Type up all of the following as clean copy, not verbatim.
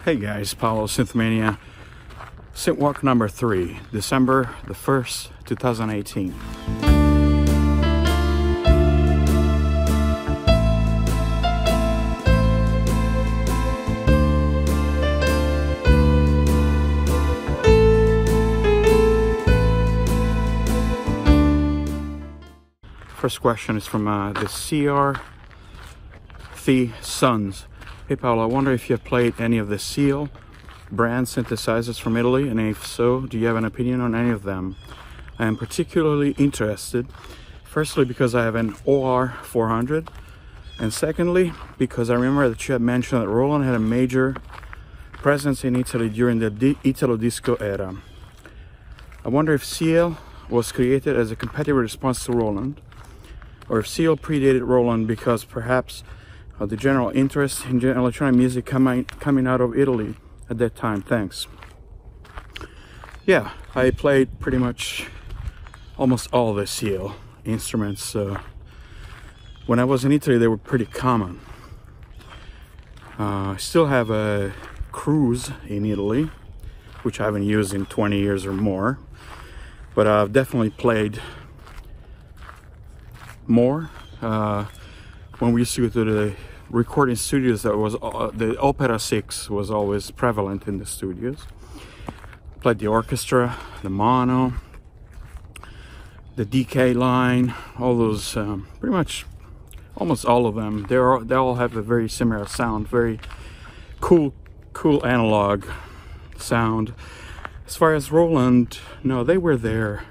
Hey guys, Paolo, SynthMania. Synth Walk number 3, December the 1st, 2018. First question is from the CR The Sons. Hey Paolo, I wonder if you have played any of the SIEL brand synthesizers from Italy, and if so, do you have an opinion on any of them? I am particularly interested, firstly because I have an OR400, and secondly because I remember that you had mentioned that Roland had a major presence in Italy during the Italo disco era. I wonder if SIEL was created as a competitive response to Roland, or if SIEL predated Roland because perhaps of the general interest in electronic music coming out of Italy at that time. Thanks. Yeah, I played pretty much almost all the SIEL instruments. When I was in Italy, they were pretty common. I still have a Cruise in Italy, which I haven't used in 20 years or more, but I've definitely played more. When we used to go to the recording studios, that was the Opera 6 was always prevalent in the studios. Played the orchestra, the mono, the DK line, all those, pretty much almost all of them. They all have a very similar sound, very cool analog sound. As far as Roland, no, they were there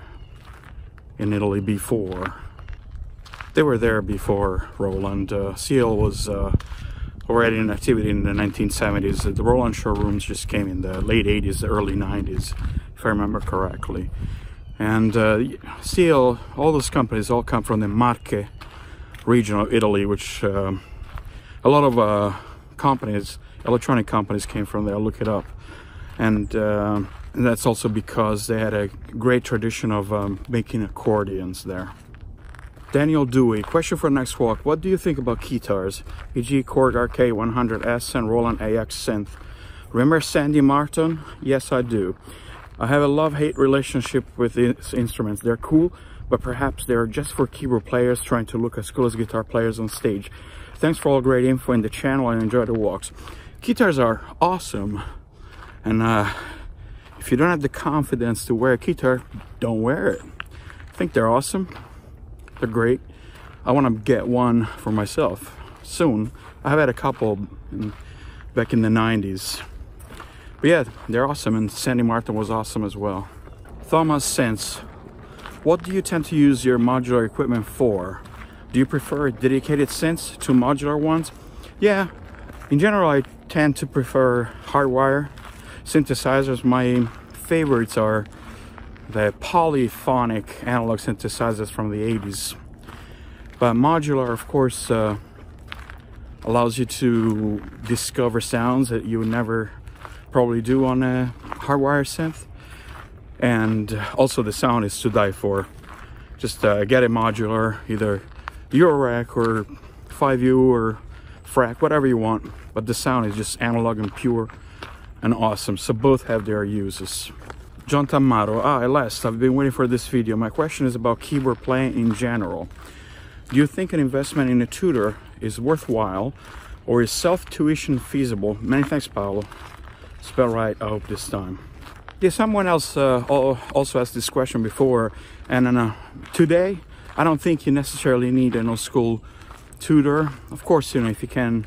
in Italy before. They were there before Roland. SIEL was already in activity in the 1970s. The Roland showrooms just came in the late 80s, the early 90s, if I remember correctly. And SIEL, all those companies all come from the Marche region of Italy, which a lot of companies, electronic companies, came from there. Look it up. And that's also because they had a great tradition of making accordions there. Daniel Dewey, question for next walk. What do you think about Keytars, e.g. Korg RK100S and Roland AX synth? Remember Sandy Martin? Yes, I do. I have a love-hate relationship with these instruments. They're cool, but perhaps they're just for keyboard players trying to look as cool as guitar players on stage. Thanks for all great info in the channel. I enjoy the walks. Keytars are awesome, and if you don't have the confidence to wear a keytar, don't wear it. I think they're awesome. They're great. I want to get one for myself soon. I have had a couple back in the 90s. But yeah, they're awesome, and Sandy Martin was awesome as well. Thomas Sense, what do you tend to use your modular equipment for? Do you prefer dedicated synths to modular ones? Yeah, in general I tend to prefer hardwire synthesizers. My favorites are the polyphonic analog synthesizers from the 80s, but modular, of course, allows you to discover sounds that you would never probably do on a hardwire synth, and also the sound is to die for. Just get a modular, either Eurorack or 5U or FRAC, whatever you want, but the sound is just analog and pure and awesome. So both have their uses. John Tamaro, at last, I've been waiting for this video. My question is about keyboard playing in general. Do you think an investment in a tutor is worthwhile, or is self-tuition feasible? Many thanks, Paolo. Spell right, I hope this time. Yeah, someone else also asked this question before, and today, I don't think you necessarily need an old school tutor. Of course, you know, if you can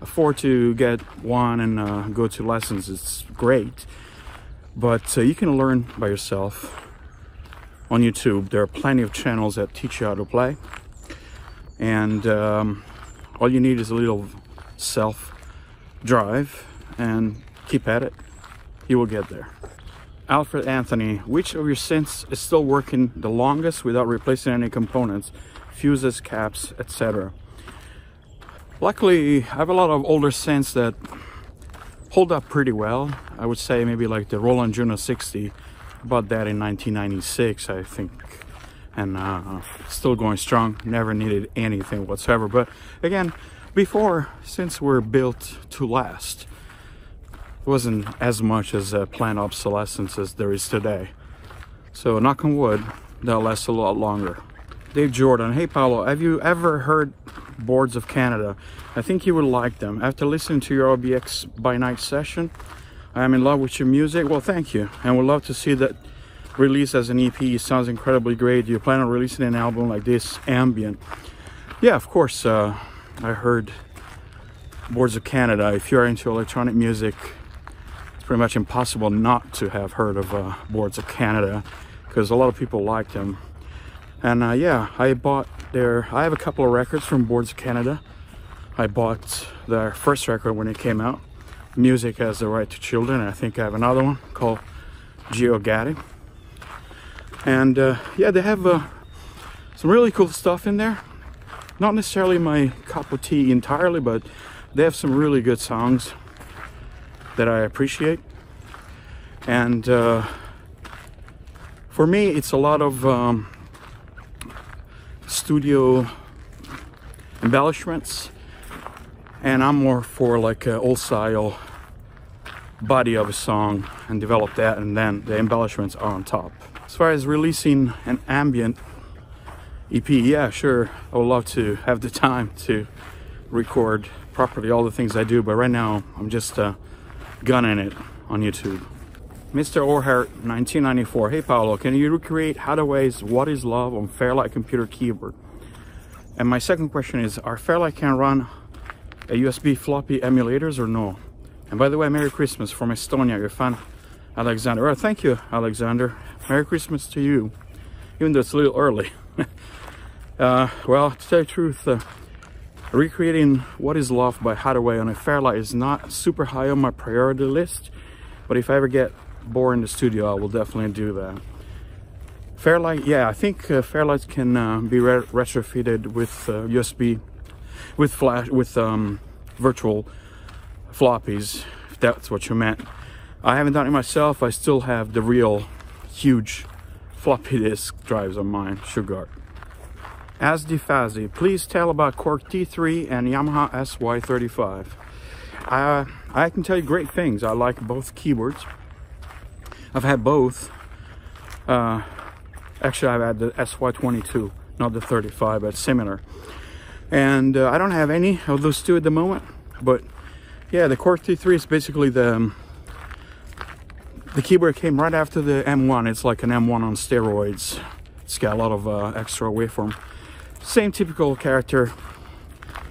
afford to get one and go to lessons, it's great. But you can learn by yourself on YouTube. There are plenty of channels that teach you how to play, and all you need is a little self-drive and keep at it. You will get there. Alfred Anthony, which of your synths is still working the longest without replacing any components, fuses, caps, etc.? Luckily, I have a lot of older synths that hold up pretty well. I would say maybe like the Roland Juno-60, bought that in 1996, I think, and still going strong. Never needed anything whatsoever. But again, before, synths were built to last. wasn't as much as planned obsolescence as there is today. So knock on wood, that'll last a lot longer. Dave Jordan, hey Paolo, have you ever heard Boards of Canada? I think you would like them. After listening to your OBX by night session, I am in love with your music. Well, thank you, and would love to see that released as an EP. It sounds incredibly great. Do you plan on releasing an album like this, ambient? Yeah, of course. I heard Boards of Canada. If you're into electronic music, it's pretty much impossible not to have heard of Boards of Canada, because a lot of people like them. And yeah, I have a couple of records from Boards of Canada. I bought their first record when it came out, Music Has the Right to Children. I think I have another one called Geogatti. And yeah, they have some really cool stuff in there. Not necessarily my cup of tea entirely, but they have some really good songs that I appreciate. And for me, it's a lot of studio embellishments, and I'm more for like an old style body of a song and develop that, and then the embellishments are on top. As far as releasing an ambient EP, yeah, sure, I would love to have the time to record properly all the things I do, but right now I'm just gunning it on YouTube. Mr. O'Hare 1994, hey Paolo, can you recreate Haddaway's What Is Love on Fairlight computer keyboard? And my second question is, are Fairlight can run a USB floppy emulators or no? And by the way, Merry Christmas from Estonia, your fan Alexander. Oh, thank you, Alexander. Merry Christmas to you, even though it's a little early. Well, to tell you the truth, recreating What Is Love by Haddaway on a Fairlight is not super high on my priority list, but if I ever get bored in the studio, I will definitely do that. Fairlight, yeah, I think Fairlights can be retrofitted with USB, with flash, with virtual floppies, if that's what you meant. I haven't done it myself. I still have the real huge floppy disk drives on mine. Sugar. Asdi Fazzy, please tell about Korg T3 and Yamaha SY35. I can tell you great things. I like both keyboards. I've had both. Actually, I've had the SY22, not the 35, but similar. And I don't have any of those two at the moment. But yeah, the Korg T3 is basically the keyboard came right after the M1. It's like an M1 on steroids. It's got a lot of extra waveform. Same typical character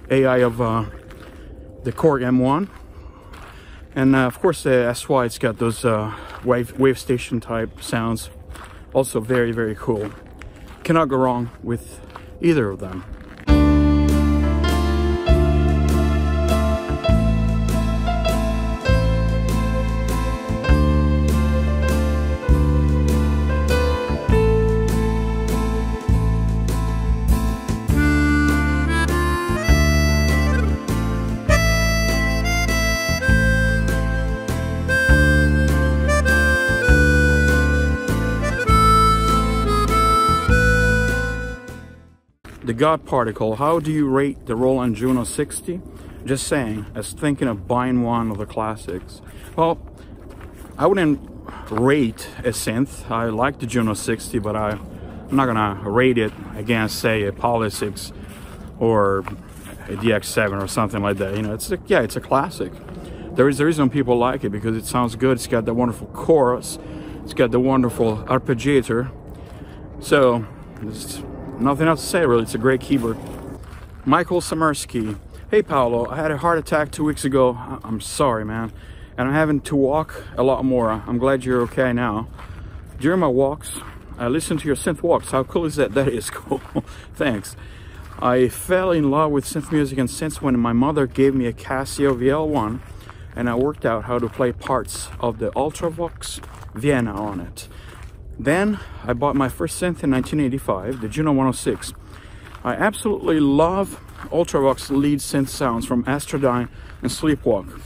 AI of the Korg M1. And of course the SY, it's got those wave station type sounds. Also very, very cool. Cannot go wrong with either of them. The God Particle, how do you rate the Roland Juno-60? Just saying, as thinking of buying one of the classics. Well, I wouldn't rate a synth. I like the Juno-60, but I'm not gonna rate it against, say, a Polysix or a DX7 or something like that. You know, it's a classic. There is a reason people like it, because it sounds good. It's got the wonderful chorus. It's got the wonderful arpeggiator. So, it's nothing else to say, really. It's a great keyboard. Michael Samersky, hey Paolo, I had a heart attack 2 weeks ago. I'm sorry, man, and I'm having to walk a lot more. I'm glad you're okay now. During my walks, I listen to your Synth Walks. How cool is that? That is cool. Thanks. I fell in love with synth music and synths when my mother gave me a Casio VL1, and I worked out how to play parts of the Ultravox Vienna on it. Then I bought my first synth in 1985, the Juno-106. I absolutely love Ultravox lead synth sounds from Astrodyne and Sleepwalk.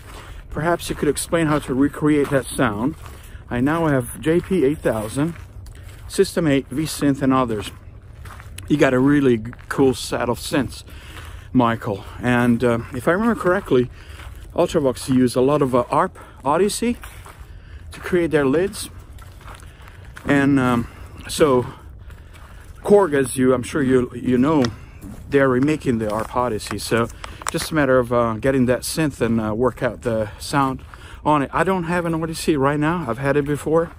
Perhaps you could explain how to recreate that sound. I now have JP8000, System 8, V-Synth and others. You got a really cool set of synths, Michael. And if I remember correctly, Ultravox use a lot of ARP Odyssey to create their lids, and so Korg, as I'm sure you know, they're remaking the ARP Odyssey, so just a matter of getting that synth and work out the sound on it. I don't have an Odyssey right now. I've had it before.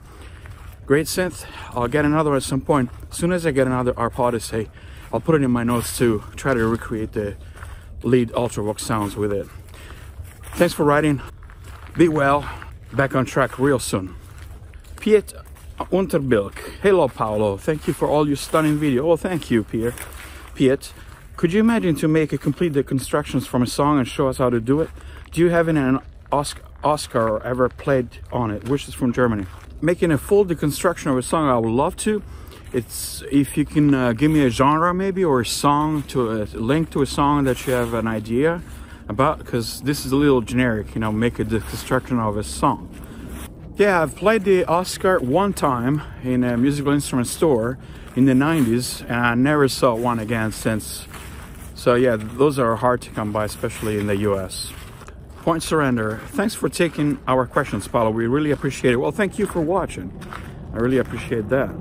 Great synth. I'll get another one at some point. As soon as I get another ARP Odyssey, I'll put it in my notes to try to recreate the lead Ultravox sounds with it. Thanks for writing. Be well. Back on track real soon. Piet Unterbilk. Hello, Paolo. Thank you for all your stunning video. Oh, thank you, Piet. Could you imagine to make a complete deconstructions from a song and show us how to do it? Do you have an Oscar or ever played on it? Wishes from Germany. Making a full deconstruction of a song, I would love to. It's if you can give me a genre maybe, or a song to a link to a song that you have an idea about, because this is a little generic, you know, make a deconstruction of a song. Yeah, I've played the Oscar one time in a musical instrument store in the 90s, and I never saw one again since. So yeah, those are hard to come by, especially in the US. Point Surrender. Thanks for taking our questions, Paolo. We really appreciate it. Well, thank you for watching. I really appreciate that.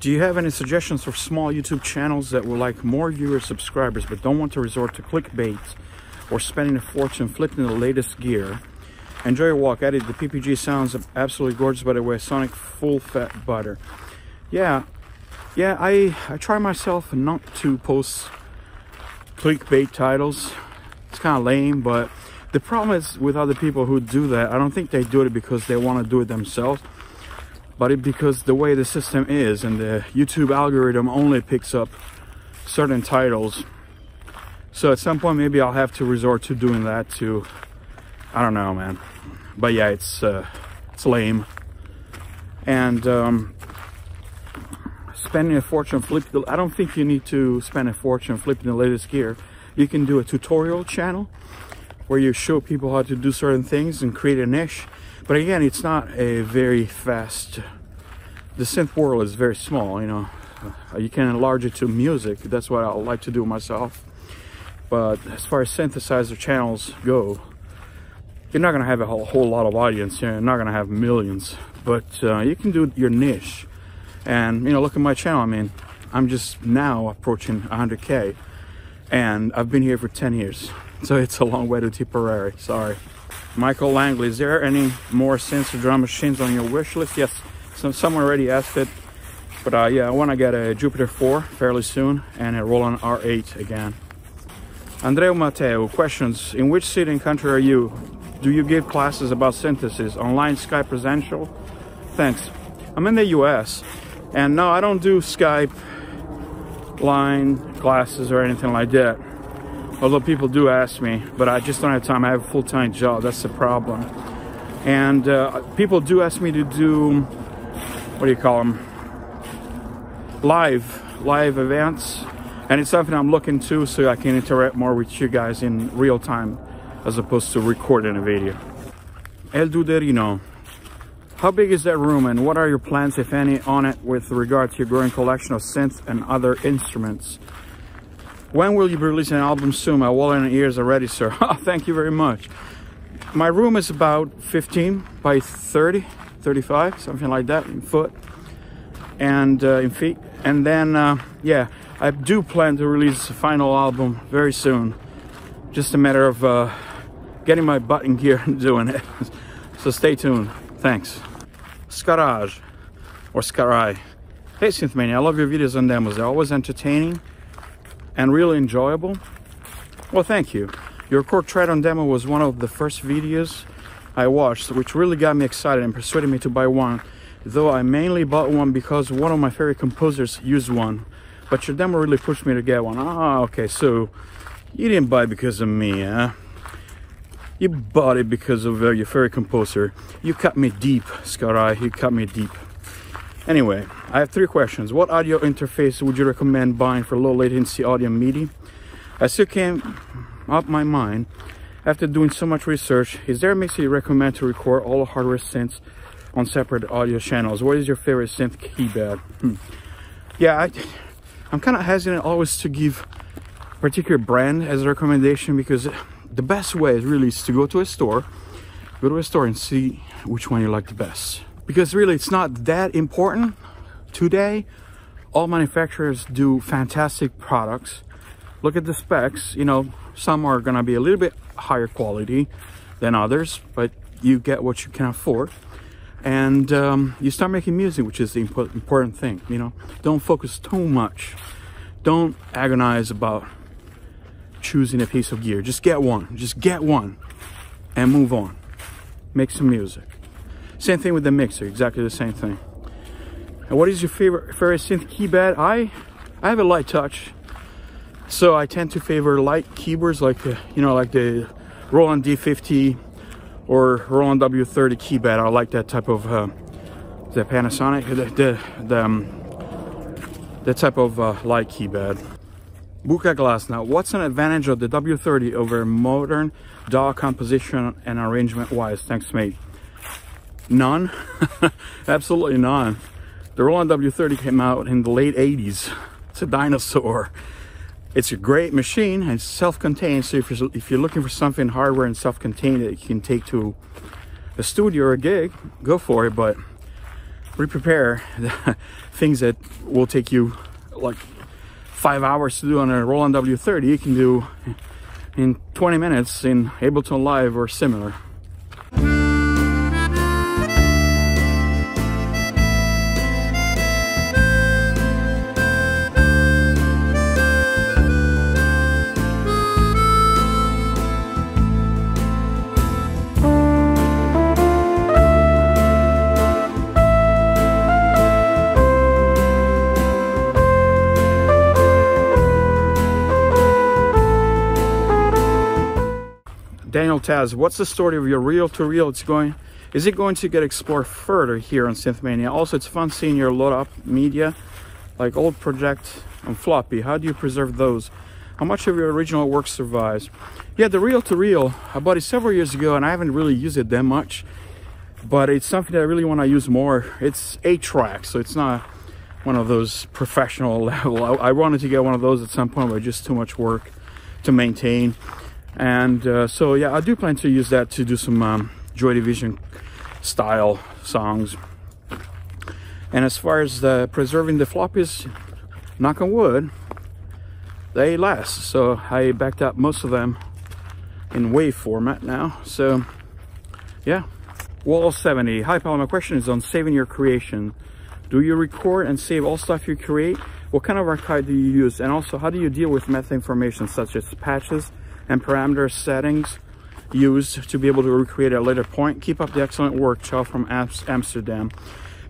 Do you have any suggestions for small YouTube channels that would like more viewers, subscribers, but don't want to resort to clickbait or spending a fortune flipping the latest gear? Enjoy your walk. Edit. The PPG sounds absolutely gorgeous, by the way. Sonic full fat butter. Yeah, I try myself not to post clickbait titles. It's kind of lame, but the problem is with other people who do that, I don't think they do it because they want to do it themselves, but because the way the system is, and the YouTube algorithm only picks up certain titles. So at some point maybe I'll have to resort to doing that too. I don't know, man. But yeah, it's lame. And spending a fortune flipping, I don't think you need to spend a fortune flipping the latest gear. You can do a tutorial channel where you show people how to do certain things and create a niche. But again, it's not a very fast, the synth world is very small, you know. You can enlarge it to music. That's what I like to do myself. But as far as synthesizer channels go, you're not gonna have a whole lot of audience. You're not gonna have millions, but you can do your niche. And you know, look at my channel. I mean, I'm just now approaching 100K, and I've been here for 10 years. So it's a long way to Tipperary, sorry. Michael Langley, is there any more synths or drum machines on your wish list? Yes, so someone already asked it. But yeah, I want to get a Jupiter 4 fairly soon, and a Roland R8 again. Andreu Mateo, questions. In which city and country are you? Do you give classes about synthesis? Online, Skype, presential? Thanks. I'm in the US, and no, I don't do Skype line classes or anything like that. Although people do ask me, but I just don't have time. I have a full-time job, that's the problem. And people do ask me to do, what do you call them? Live events. And it's something I'm looking to, so I can interact more with you guys in real time, as opposed to recording a video. El Duderino. How big is that room, and what are your plans, if any, on it with regard to your growing collection of synths and other instruments? When will you be releasing an album soon? My wallet and ears are ready, sir. Thank you very much. My room is about 15 by 30, 35, something like that, in foot and in feet. And then, yeah, I do plan to release a final album very soon. Just a matter of getting my butt in gear and doing it. So stay tuned. Thanks. Scaraj, or Scarai. Hey SynthMania, I love your videos and demos. They're always entertaining and really enjoyable. Well, thank you. Your Korg Trident demo was one of the first videos I watched, which really got me excited and persuaded me to buy one, though I mainly bought one because one of my favorite composers used one. But your demo really pushed me to get one. Ah, okay, so you didn't buy it because of me, huh? You bought it because of your favorite composer. You cut me deep, Scarai, you cut me deep. Anyway, I have 3 questions. What audio interface would you recommend buying for low latency audio MIDI? I still came up my mind after doing so much research. Is there a mix you recommend to record all hardware synths on separate audio channels? What is your favorite synth keybed? Yeah, I'm kind of hesitant always to give a particular brand as a recommendation, because the best way is really to go to a store and see which one you like the best. Because really it's not that important. Today, all manufacturers do fantastic products. Look at the specs, you know, some are gonna be a little bit higher quality than others, but you get what you can afford. And you start making music, which is the important thing, you know. Don't focus too much. Don't agonize about choosing a piece of gear. Just get one and move on. Make some music. Same thing with the mixer, exactly the same thing. And what is your favorite synth keybed? I have a light touch, so I tend to favor light keyboards like the, you know, like the Roland D50 or Roland W30 keybed. I like that type of the Panasonic, the type of light keybed. Buka glass. Now, what's an advantage of the W30 over modern DAW composition and arrangement wise? Thanks, mate. None. Absolutely none. The Roland W30 came out in the late 80s. It's a dinosaur. It's a great machine and it's self-contained, so if you're looking for something hardware and self-contained that you can take to a studio or a gig, go for it, but pre-prepare the things that will take you like 5 hours to do on a Roland W30, you can do in 20 minutes in Ableton Live or similar. Daniel Taz, what's the story of your reel-to-reel? Is it going to get explored further here on SynthMania? Also, it's fun seeing your load up media, like old projects on floppy. How do you preserve those? How much of your original work survives? Yeah, the reel-to-reel, I bought it several years ago and I haven't really used it that much, but it's something that I really want to use more. It's 8-track, so it's not one of those professional level. I wanted to get one of those at some point, but just too much work to maintain. And so yeah, I do plan to use that to do some Joy Division style songs. And as far as preserving the floppies, knock on wood, they last. So I backed up most of them in WAV format now. So yeah. Wall 70. Hi Paolo, my question is on saving your creation. Do you record and save all stuff you create? What kind of archive do you use? And also, how do you deal with meta information such as patches and parameter settings used to be able to recreate at a later point? Keep up the excellent work. Ciao from Amsterdam.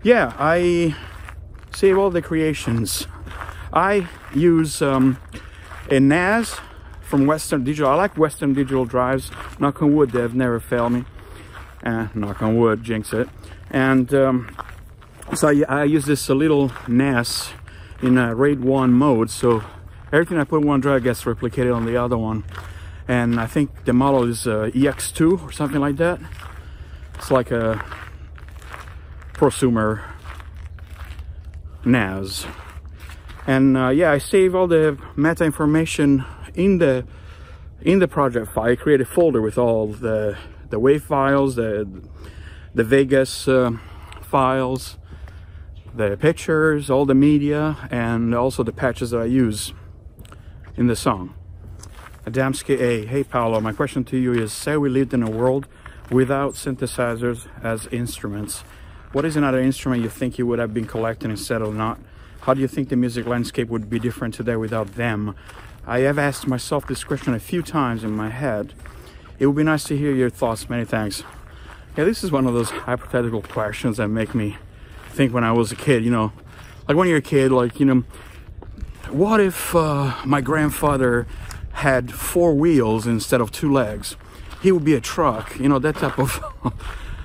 Yeah, I save all the creations. I use a NAS from Western Digital. I like Western Digital drives. Knock on wood, they've never failed me. Knock on wood, jinx it. And so I use this little NAS in RAID 1 mode, so everything I put in one drive gets replicated on the other one. And I think the model is EX2 or something like that. It's like a prosumer NAS. And yeah, I save all the meta information in the project file. I create a folder with all the WAV files, the Vegas files, the pictures, all the media, and also the patches that I use in the song. Adamski A. Hey Paolo, my question to you is, say we lived in a world without synthesizers as instruments. What is another instrument you think you would have been collecting instead of not? How do you think the music landscape would be different today without them? I have asked myself this question a few times in my head. It would be nice to hear your thoughts. Many thanks. Yeah, this is one of those hypothetical questions that make me think when I was a kid, you know, like when you're a kid, like, you know, what if my grandfather had 4 wheels instead of 2 legs? He would be a truck, you know, that type of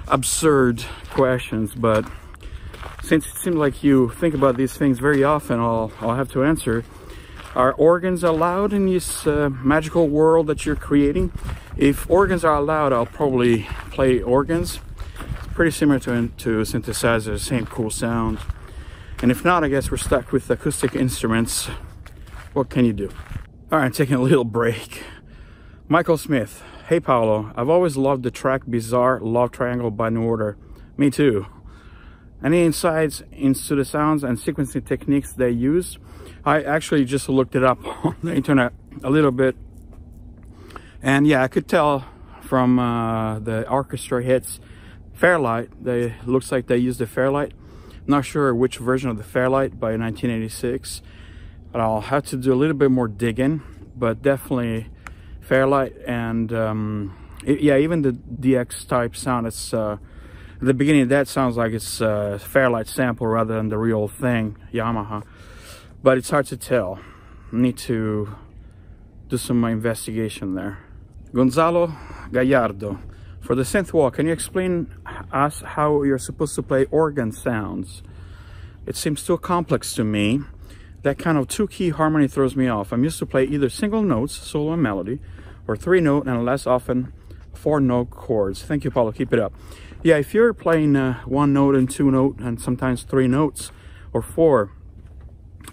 absurd questions. But since it seems like you think about these things very often, I'll have to answer. Are organs allowed in this magical world that you're creating? If organs are allowed, I'll probably play organs. It's pretty similar to synthesizers, same cool sound. And if not, I guess we're stuck with acoustic instruments. What can you do? All right, taking a little break. Michael Smith. Hey Paolo, I've always loved the track Bizarre Love Triangle by New Order. Me too. Any insights into the sounds and sequencing techniques they use? I actually just looked it up on the internet a little bit. And yeah, I could tell from the orchestra hits Fairlight. Looks like they used the Fairlight. Not sure which version of the Fairlight by 1986. But I'll have to do a little bit more digging. But definitely Fairlight, and yeah, even the DX type sound, it's at the beginning that sounds like it's Fairlight sample rather than the real thing, Yamaha, but it's hard to tell. I need to do some investigation there. Gonzalo Gallardo, for the Synth Walk, can you explain us how you're supposed to play organ sounds? It seems too complex to me. That kind of two-key harmony throws me off. I'm used to play either single notes, solo and melody, or three-note and less often four-note chords. Thank you, Paulo. Keep it up. Yeah, if you're playing one note and two note and sometimes three notes or four,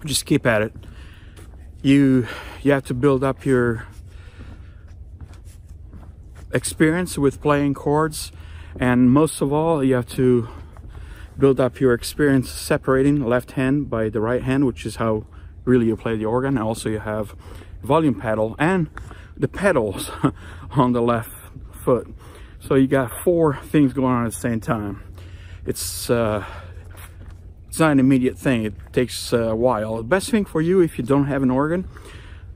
just keep at it. You have to build up your experience with playing chords, and most of all, you have to build up your experience separating left hand by the right hand, which is how really you play the organ. Also, you have volume pedal and the pedals on the left foot. So you got four things going on at the same time. It's not an immediate thing. It takes a while. The best thing for you, if you don't have an organ,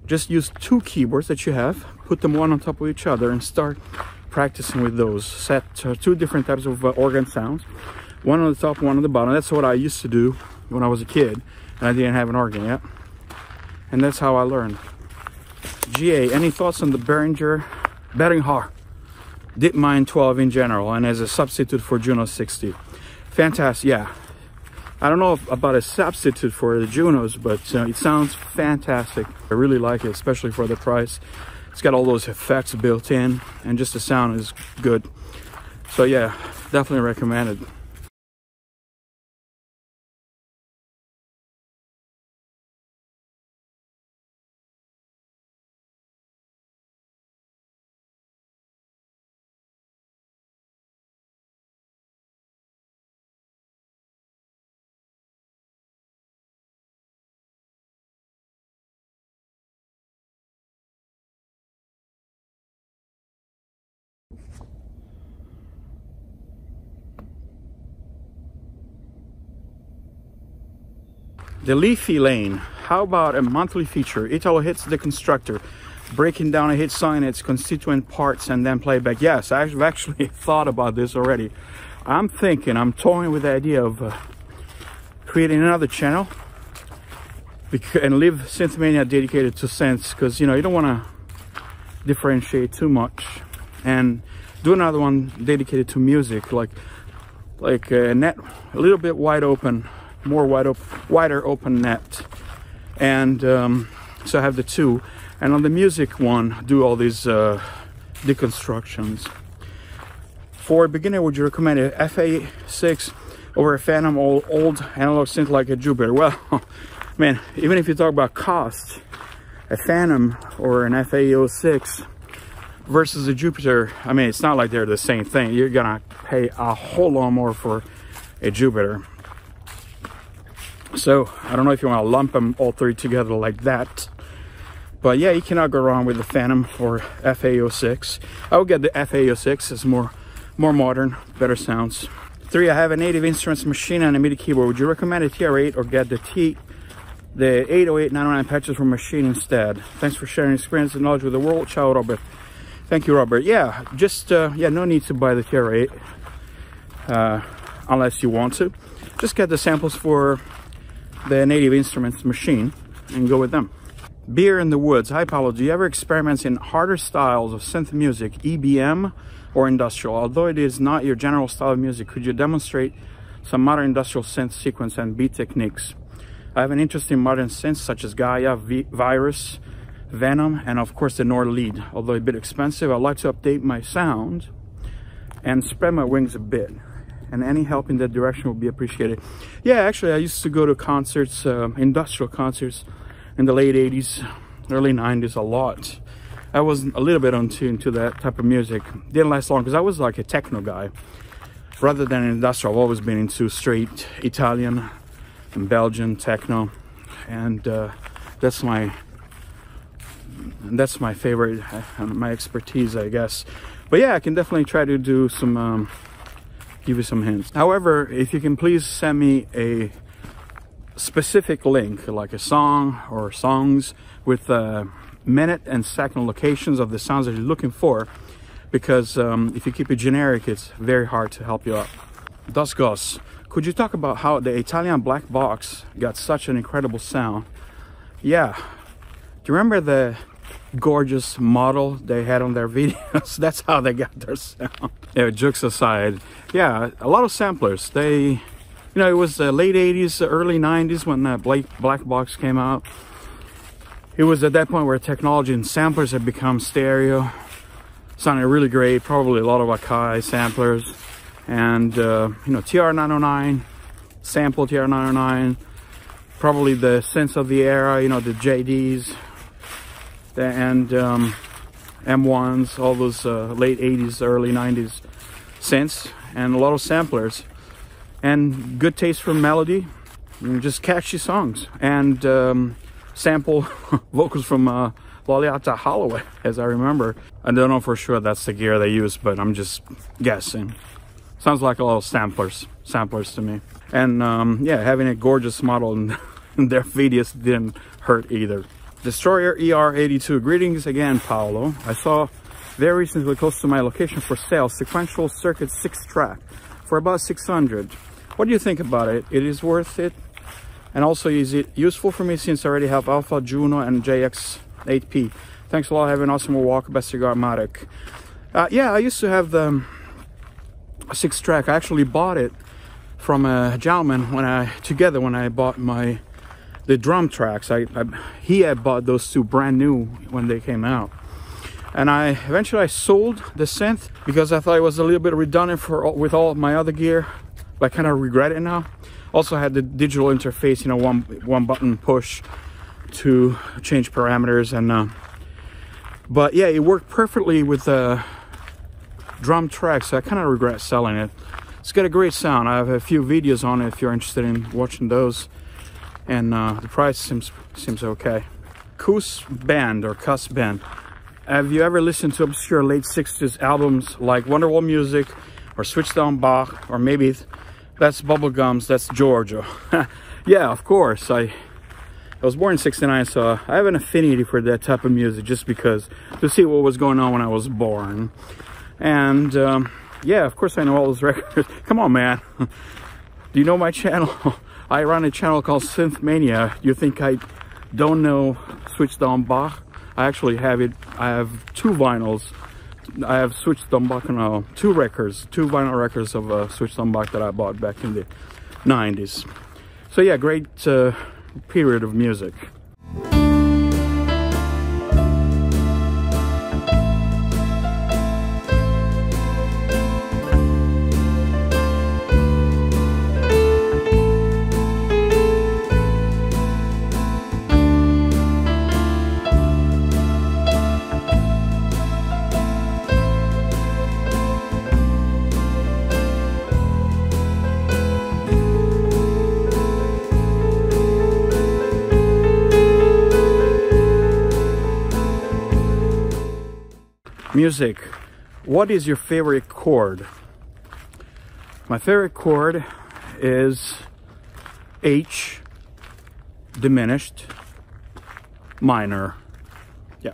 just use two keyboards that you have, put them one on top of each other and start practicing with those. Set two different types of organ sounds. One on the top, one on the bottom. That's what I used to do when I was a kid and I didn't have an organ yet. And that's how I learned. GA, any thoughts on the Behringer DeepMind 12 in general and as a substitute for Juno-60? Fantastic, yeah. I don't know about a substitute for the Junos, but it sounds fantastic. I really like it, especially for the price. It's got all those effects built in and just the sound is good. So yeah, definitely recommended. The Leafy Lane. How about a monthly feature? Italo hits the constructor, breaking down a hit song in its constituent parts and then playback. Yes, I've actually thought about this already. I'm toying with the idea of creating another channel and leave SynthMania dedicated to synths, because you don't want to differentiate too much, and do another one dedicated to music, like a net a little bit wide open, more wider open net, and so I have the two, and on the music one do all these deconstructions. For a beginner, would you recommend a FA6 over a Fantom old analog synth like a Jupiter? Well, man, even if you talk about cost, a Fantom or an FA06 versus a Jupiter, I mean, it's not like they're the same thing. You're gonna pay a whole lot more for a Jupiter. So I don't know if you want to lump them all three together like that, but yeah, you cannot go wrong with the Fantom or FA06. I would get the FA06. It's more modern, better sounds. 3, I have a native instruments machine and a MIDI keyboard. Would you recommend a TR-8 or get the 808 909 patches from machine instead? Thanks for sharing experience and knowledge with the world. Ciao, Robert. Thank you, Robert. Yeah, just yeah, no need to buy the TR-8 unless you want to. Just get the samples for the native instruments machine and go with them. Beer in the Woods. Hi Paolo, do you ever experiment in harder styles of synth music, EBM or industrial? Although it is not your general style of music, could you demonstrate some modern industrial synth sequence and beat techniques? I have an interest in modern synths such as Gaia, Virus, Venom, and of course the Nord lead. Although a bit expensive, I'd like to update my sound and spread my wings a bit, and any help in that direction would be appreciated. Yeah, actually I used to go to concerts, industrial concerts in the late 80s, early 90s a lot. I was a little bit untuned to that type of music. Didn't last long because I was like a techno guy. Rather than industrial, I've always been into straight Italian and Belgian techno. And that's my favorite, my expertise, I guess. But yeah, I can definitely try to do some, give you some hints. However, if you can please send me a specific link, like a song or songs with minute and second locations of the sounds that you're looking for, because if you keep it generic, it's very hard to help you out. Dusgos, could you talk about how the Italian black box got such an incredible sound? Yeah, do you remember the gorgeous model they had on their videos? That's how they got their sound. Yeah, jokes aside, yeah, a lot of samplers. They, you know, it was the late 80s, early 90s when that black box came out. It was at that point where technology and samplers had become stereo. Sounded really great, probably a lot of Akai samplers. And, you know, TR-909, sample TR-909, probably the synths of the era, you know, the JDs, and M1s, all those late 80s, early 90s synths, and a lot of samplers. And good taste for melody, and just catchy songs. And sample vocals from Loliata Haddaway, as I remember. I don't know for sure that's the gear they use, but I'm just guessing. Sounds like a lot of samplers to me. And yeah, having a gorgeous model in their videos didn't hurt either. Destroyer ER82, greetings again, Paolo. I saw very recently close to my location for sale, Sequential Circuit 6-Trak for about 600. What do you think about it? It is worth it? And also, is it useful for me since I already have Alpha, Juno, and JX8P? Thanks a lot. Have an awesome walk. Best regard, Marek. Yeah, I used to have the 6-Trak. I actually bought it from a gentleman when I bought the drum tracks. He had bought those two brand new when they came out. And eventually I sold the synth because I thought it was a little bit redundant with all of my other gear. But I kind of regret it now. Also had the digital interface, you know, one button push to change parameters, and but yeah, it worked perfectly with drum tracks, so I kind of regret selling it. It's got a great sound. I have a few videos on it if you're interested in watching those, and the price seems okay. Kus Band or Kuss Band. Have you ever listened to obscure late 60s albums like Wonderwall Music or Switchdown Bach, or maybe that's Bubblegums, that's Giorgio? Yeah, of course. I was born in '69, so I have an affinity for that type of music just because to see what was going on when I was born. And yeah, of course I know all those records. Come on, man. Do you know my channel? I run a channel called SynthMania. You think I don't know Switchdown Bach? I actually have it. I have two vinyls. I have Switchdown Bach on two vinyl records of Switchdown Bach that I bought back in the 90s. So yeah, great period of music. Music. What is your favorite chord? My favorite chord is H diminished minor. Yeah,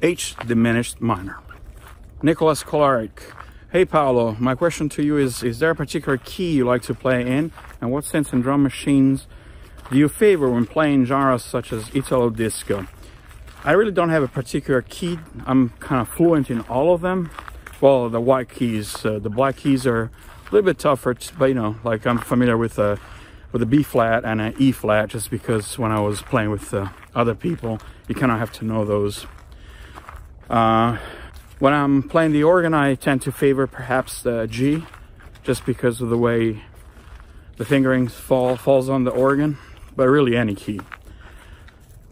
H diminished minor. Nicholas Kolaric. Hey Paolo, my question to you is there a particular key you like to play in, and what synths and drum machines do you favor when playing genres such as Italo disco? I really don't have a particular key. I'm kind of fluent in all of them. Well, the white keys, the black keys are a little bit tougher, but you know, like I'm familiar with a B flat and an E flat, just because when I was playing with other people, you kind of have to know those. When I'm playing the organ, I tend to favor perhaps the G, just because of the way the fingering falls on the organ, but really any key.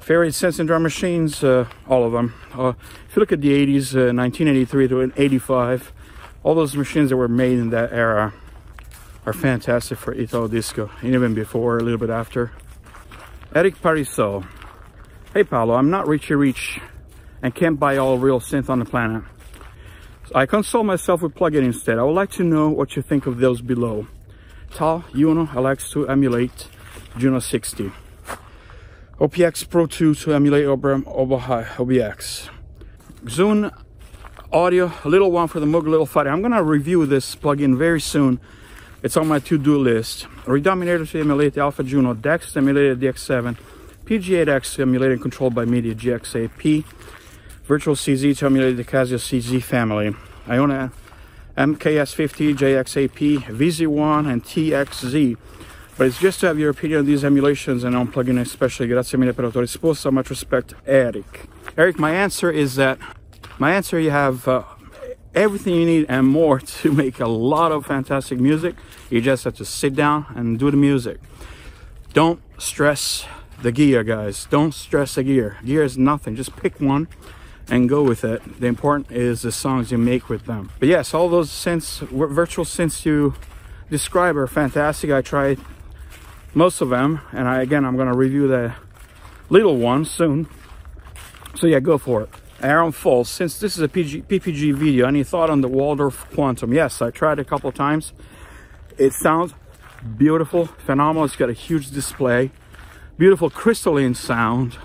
Fairlight synths and drum machines, all of them. If you look at the 80s, 1983 to 85, all those machines that were made in that era are fantastic for Italo disco, and even before, a little bit after. Eric Parisot. Hey Paolo, I'm not Richie Rich and can't buy all real synth on the planet. I console myself with plugin instead. I would like to know what you think of those below. Tal Uno Alex to emulate Juno-60. OPX Pro 2 to emulate OBX. Zune Audio, a little one for the Moog Little Fighter. I'm gonna review this plugin very soon. It's on my to-do list. Redominator to emulate the Alpha Juno, DEX to emulate the DX7, PG8X to emulate and controlled by MIDI GXAP, Virtual CZ to emulate the Casio CZ family. I own a MKS50, JXAP, VZ1, and TXZ. But it's just to have your opinion on these emulations and on plugin especially. Grazie mille per aver risposto. So much respect, Eric. Eric, my answer is that, you have everything you need and more to make a lot of fantastic music. You just have to sit down and do the music. Don't stress the gear, guys. Don't stress the gear. Gear is nothing. Just pick one and go with it. The important is the songs you make with them. But yes, all those synths, virtual synths you describe are fantastic. I tried most of them, and I'm going to review the little one soon. So yeah, go for it. Aaron Falls, since this is a PPG video, any thought on the Waldorf Quantum? Yes, I tried it a couple of times. It sounds beautiful, phenomenal. It's got a huge display, beautiful crystalline sound.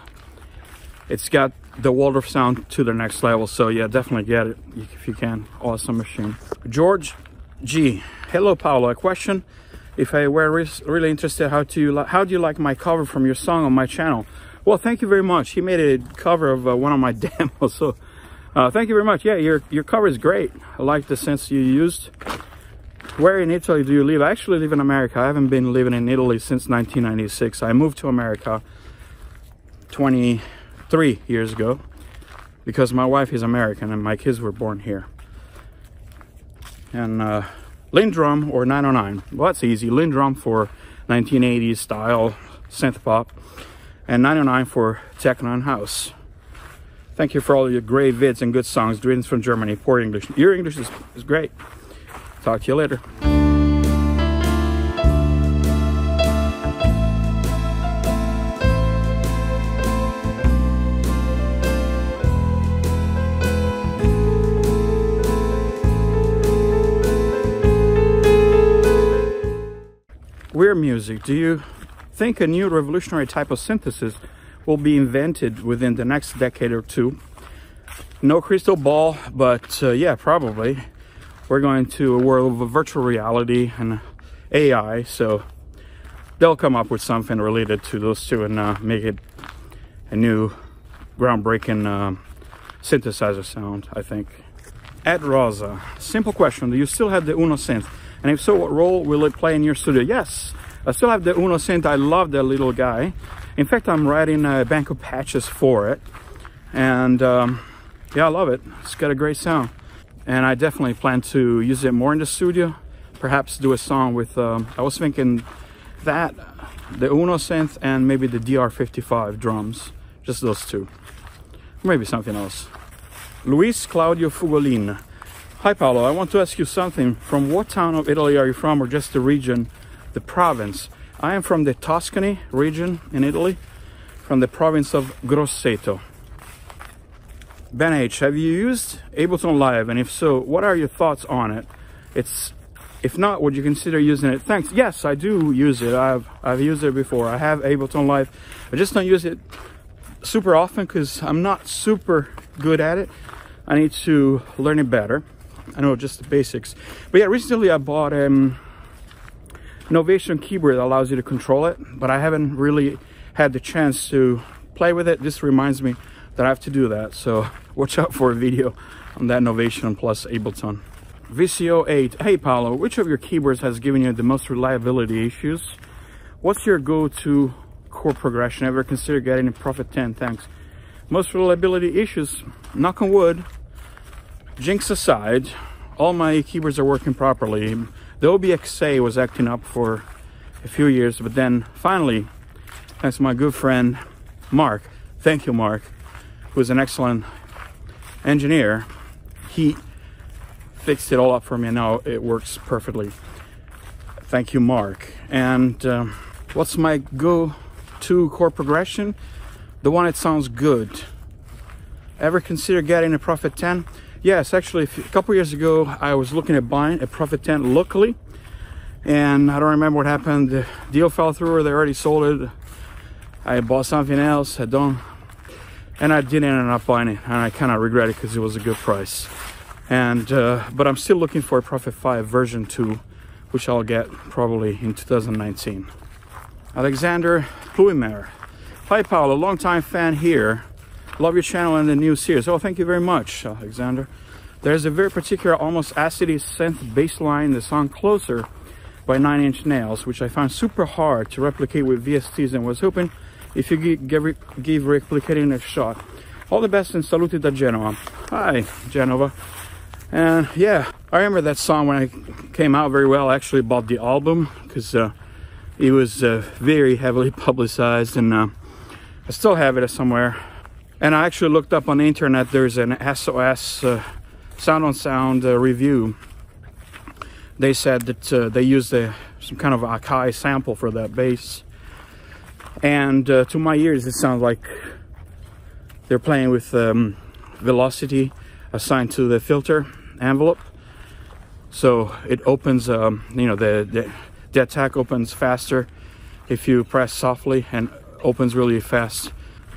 It's got the Waldorf sound to the next level. So yeah, definitely get it if you can. Awesome machine. George G. Hello, Paolo. A question. If I were really interested, how do you like my cover from your song on my channel? Well, thank you very much. He made a cover of one of my demos, so thank you very much. Yeah, your cover is great. I like the synths you used. Where in Italy do you live? I actually live in America. I haven't been living in Italy since 1996. I moved to America 23 years ago because my wife is American and my kids were born here. And Lindrum or 909. Well, that's easy. Lindrum for 1980s style synth pop, and 909 for techno and house. Thank you for all your great vids and good songs. Greetings from Germany. Poor English. Your English is great. Talk to you later. Weird music. Do you think a new revolutionary type of synthesis will be invented within the next decade or two? No crystal ball, but yeah, probably. We're going to a world of virtual reality and AI, so they'll come up with something related to those two and make it a new groundbreaking synthesizer sound, I think. Ed Rosa, simple question. Do you still have the Uno synth? And if so, what role will it play in your studio? Yes, I still have the Uno synth. I love that little guy. In fact, I'm writing a bank of patches for it. And yeah, I love it. It's got a great sound. And I definitely plan to use it more in the studio. Perhaps do a song with, I was thinking that, the Uno synth and maybe the DR55 drums. Just those two. Maybe something else. Luis Claudio Fugolin. Hi Paolo, I want to ask you something. From what town of Italy are you from, or just the region, the province? I am from the Tuscany region in Italy, from the province of Grosseto. Ben H, have you used Ableton Live? And if so, what are your thoughts on it? If not, would you consider using it? Thanks. Yes, I do use it. I've used it before. I have Ableton Live. I just don't use it super often because I'm not super good at it. I need to learn it better. I know just the basics. But yeah, recently I bought an Novation keyboard that allows you to control it, but I haven't really had the chance to play with it. This reminds me that I have to do that, so watch out for a video on that Novation plus Ableton. VCO 8. Hey Paolo, which of your keyboards has given you the most reliability issues? What's your go-to chord progression? Ever consider getting a Prophet 10? Thanks. Most reliability issues, knock on wood, jinx aside, all my keyboards are working properly. The OBXA was acting up for a few years, but then finally, thanks to my good friend Mark, thank you, Mark, who's an excellent engineer. He fixed it all up for me, and now it works perfectly. Thank you, Mark. And what's my go-to chord progression? The one that sounds good. Ever consider getting a Prophet 10? Yes, actually, a couple years ago, I was looking at buying a Prophet 10 locally, and I don't remember what happened. The deal fell through, or they already sold it. I bought something else. And I didn't end up buying it, and I kind of regret it because it was a good price. And but I'm still looking for a Prophet 5 version 2, which I'll get probably in 2019. Alexander Pluimer. Hi, Paolo, long-time fan here. Love your channel and the new series. Oh, thank you very much, Alexander. There's a very particular, almost acidy synth bass line in the song Closer by 9 Inch Nails, which I found super hard to replicate with VSTs, and was hoping if you give replicating a shot. All the best, and salute da Genova. Hi, Genova. And yeah, I remember that song when it came out very well. I actually bought the album because it was very heavily publicized, and I still have it somewhere. And I actually looked up on the internet. There's an SOS Sound on Sound review. They said that they used some kind of Akai sample for that bass, and to my ears it sounds like they're playing with velocity assigned to the filter envelope. So it opens, you know, the attack opens faster if you press softly, and opens really fast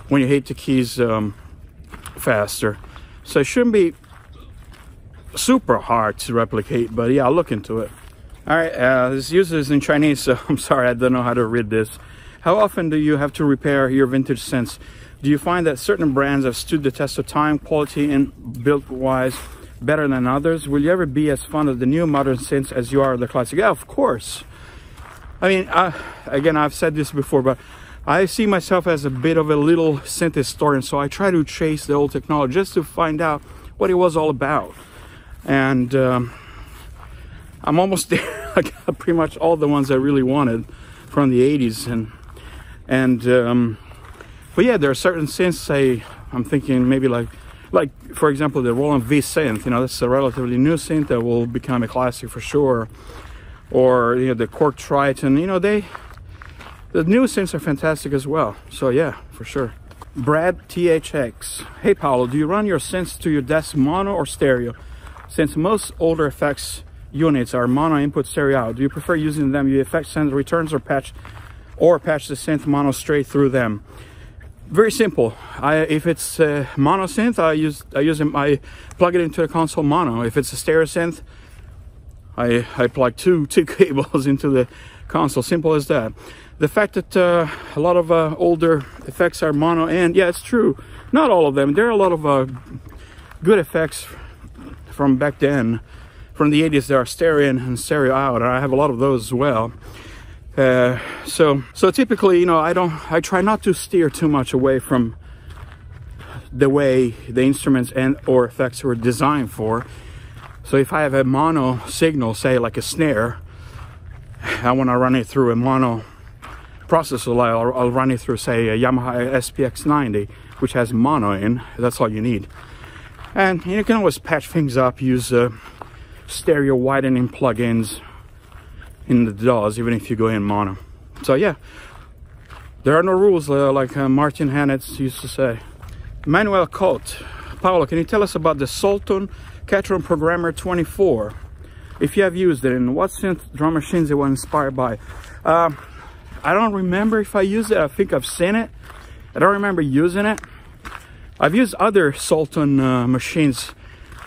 when you hit the keys faster. So it shouldn't be super hard to replicate, but yeah, I'll look into it. All right, this user is in Chinese, so I'm sorry, I don't know how to read this. How often do you have to repair your vintage synths? Do you find that certain brands have stood the test of time, quality, and build-wise better than others? Will you ever be as fond of the new modern synths as you are of the classic? Yeah, of course. I mean, again, I've said this before, but I see myself as a bit of a little synth historian, so I try to chase the old technology just to find out what it was all about. And I'm almost there. I got pretty much all the ones I really wanted from the 80s, but yeah, there are certain synths. I'm thinking maybe like for example, the Roland V synth. You know, that's a relatively new synth that will become a classic for sure. Or you know, the Korg Triton. You know, the new synths are fantastic as well. So yeah, for sure. Brad THX. Hey Paolo, do you run your synths to your desk mono or stereo? Since most older effects units are mono input stereo out, do you prefer using them? You effect send returns or patch the synth mono straight through them? Very simple. If it's a mono synth, I plug it into the console mono. If it's a stereo synth, I plug two cables into the console. Simple as that. The fact that a lot of older effects are mono, and yeah, it's true. Not all of them. There are a lot of good effects from back then, from the 80s. There are stereo in and stereo out, and I have a lot of those as well. So typically, you know, I try not to steer too much away from the way the instruments and or effects were designed for. So if I have a mono signal, say like a snare, I want to run it through a mono processor. I'll run it through, say, a Yamaha SPX90, which has mono in. That's all you need. And you can always patch things up, use stereo widening plugins in the DAWs, even if you go in mono. So yeah, there are no rules, like Martin Hannett used to say. Manuel Cote. Paolo, can you tell us about the Solton Ketron Programmer 24? If you have used it, and what synth drum machines it was inspired by? I don't remember if I used it. I think I've seen it. I don't remember using it. I've used other Solton machines,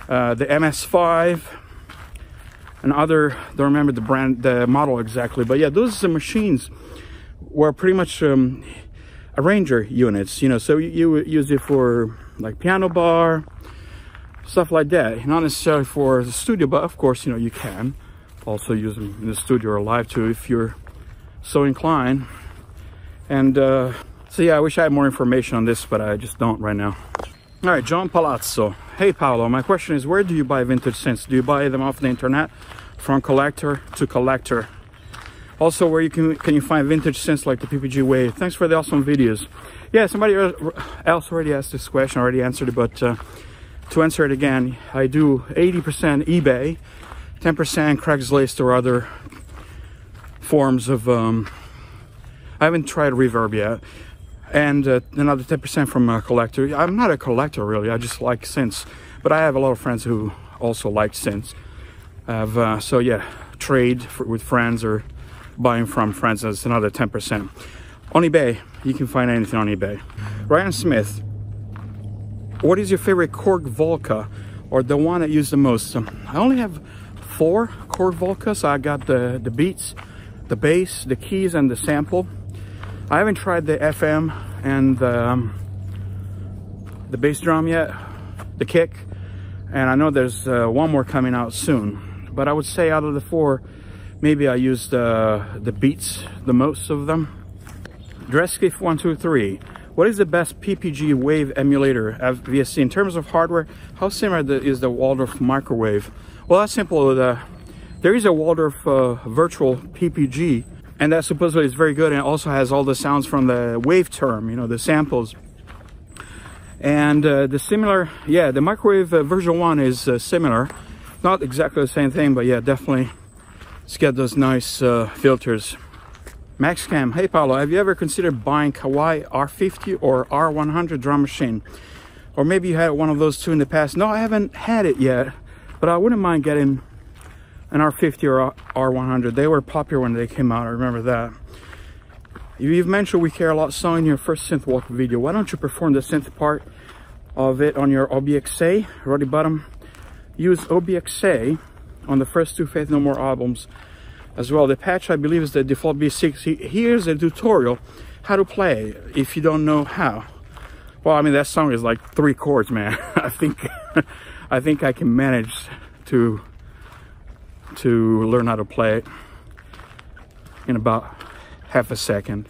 the MS5 and other, don't remember the brand, the model exactly, but yeah, those machines were pretty much arranger units, you know, so you would use it for like piano bar, stuff like that. Not necessarily for the studio, but of course, you know, you can also use them in the studio or live too if you're so inclined. And so yeah, I wish I had more information on this, but I just don't right now. All right, John Palazzo. Hey Paolo, my question is, where do you buy vintage synths? Do you buy them off the internet, from collector to collector? Also, where can you find vintage synths like the PPG Wave? Thanks for the awesome videos. Yeah, somebody else already asked this question, already answered it, but to answer it again, I do 80% eBay, 10% Craigslist or other forms of, I haven't tried reverb yet, and another 10% from a collector. I'm not a collector really, I just like synths, but I have a lot of friends who also like synths. So yeah, trade with friends or buying from friends, that's another 10%. On eBay, you can find anything on eBay. Ryan Smith, what is your favorite Korg Volca, or the one that you use the most? I only have 4 Korg Volcas. I got the beats, the bass, the keys, and the sample. I haven't tried the FM and the bass drum yet, the kick, and I know there's one more coming out soon. But I would say out of the 4, maybe I use the beats the most of them. Dresskiff123, what is the best PPG Wave emulator VSC in terms of hardware? How similar is the Waldorf microwave? Well, that's simple. There is a Waldorf virtual PPG, and that supposedly is very good, and it also has all the sounds from the wave term, you know, the samples. And the similar, yeah, the microwave version 1 is similar, not exactly the same thing, but yeah, definitely it's got those nice filters. MaxCam, hey Paolo, have you ever considered buying Kawai R50 or R100 drum machine? Or maybe you had one of those two in the past. No, I haven't had it yet, but I wouldn't mind getting an R50 or R100. They were popular when they came out, I remember that. You've mentioned We Care a Lot song in your first Synth Walk video. Why don't you perform the synth part of it on your OBXA? Roddy Bottom used OBXA on the first 2 Faith No More albums as well. The patch, I believe, is the default B6. Here's a tutorial how to play if you don't know how. Well, I mean, that song is like 3 chords, man. I think I can manage to learn how to play it in about half a second.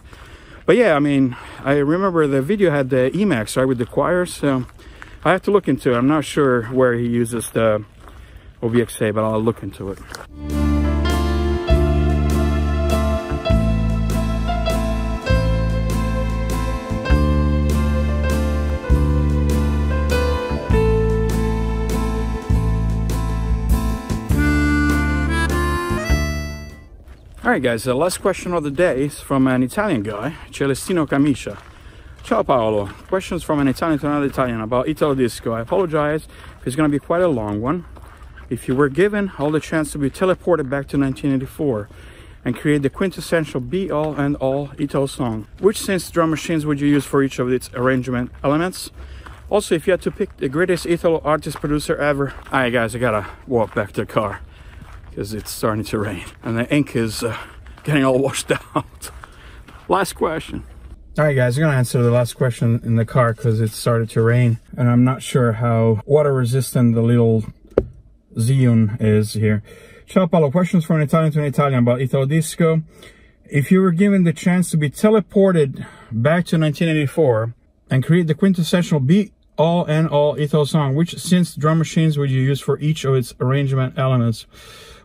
But yeah, I mean, I remember the video had the Emacs, right, with the choirs, so I have to look into it. I'm not sure where he uses the OBXA, but I'll look into it. Alright guys, the last question of the day is from an Italian guy, Celestino Camiscia. Ciao Paolo, questions from an Italian to another Italian about Italo Disco. I apologize if it's going to be quite a long one. If you were given all the chance to be teleported back to 1984 and create the quintessential be all and all Italo song, which synth drum machines would you use for each of its arrangement elements? Also, if you had to pick the greatest Italo artist producer ever. Alright guys, I gotta walk back to the car because it's starting to rain and the ink is getting all washed out. Last question. All right guys, I'm gonna answer the last question in the car because it started to rain and I'm not sure how water resistant the little Xeon is here. Ciao Paolo, questions from an Italian to an Italian about Italo Disco. If you were given the chance to be teleported back to 1984 and create the quintessential be all and all Italo song, which synth drum machines would you use for each of its arrangement elements?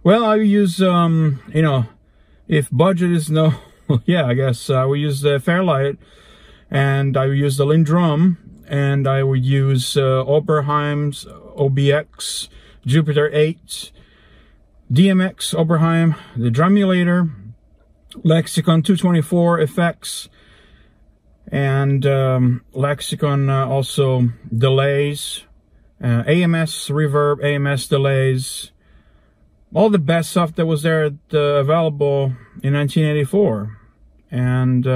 Well, I use, you know, if budget is no, yeah, I guess I would use the Fairlight, and I would use the Lindrum, and I would use Oberheim's OBX, Jupiter 8, DMX Oberheim, the Drumulator, Lexicon 224 effects, and Lexicon also delays, AMS reverb, AMS delays, all the best stuff that was there available in 1984. And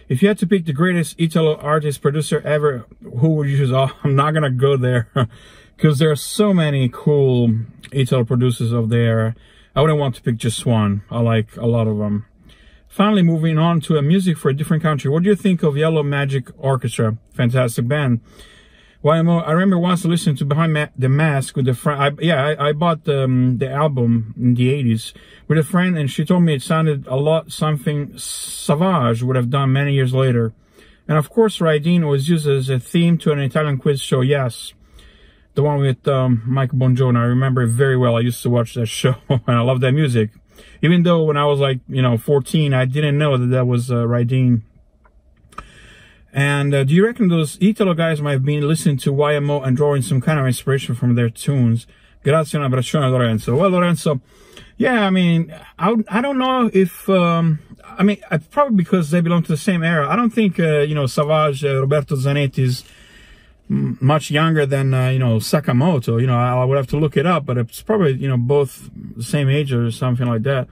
if you had to pick the greatest Italo artist producer ever, who would you choose? Oh, I'm not gonna go there because there are so many cool Italo producers of there. I wouldn't want to pick just one. I like a lot of them. Finally, moving on to a music for a different country. What do you think of Yellow Magic Orchestra? Fantastic band. YMO, I remember once listening to Behind the Mask with a friend. I bought the album in the 80s with a friend, and she told me it sounded a lot something Savage would have done many years later. And of course, Raidin was used as a theme to an Italian quiz show, yes. The one with Mike Bongiorno. I remember it very well. I used to watch that show, and I love that music. Even though when I was like, 14, I didn't know that was Raidin. And do you reckon those Italo guys might have been listening to YMO and drawing some kind of inspiration from their tunes? Grazie, un abbraccione, Lorenzo. Well, Lorenzo, yeah, I mean, I don't know if, I mean, probably because they belong to the same era. I don't think, you know, Savage, Roberto Zanetti is much younger than, you know, Sakamoto. You know, I would have to look it up, but it's probably, you know, both the same age or something like that.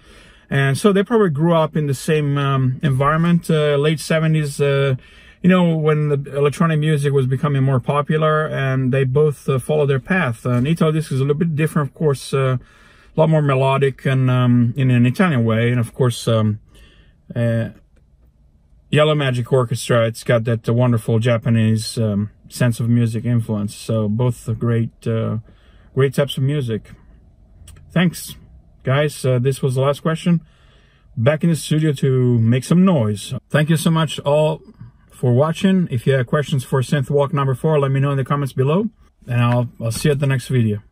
And so they probably grew up in the same environment, late 70s, you know, when the electronic music was becoming more popular, and they both followed their path. And Italo Disco is a little bit different, of course, a lot more melodic and in an Italian way. And of course, Yellow Magic Orchestra, it's got that wonderful Japanese sense of music influence. So both great types of music. Thanks, guys. This was the last question. Back in the studio to make some noise. Thank you so much all for watching. If you have questions for Synth Walk number 4, let me know in the comments below, and I'll see you at the next video.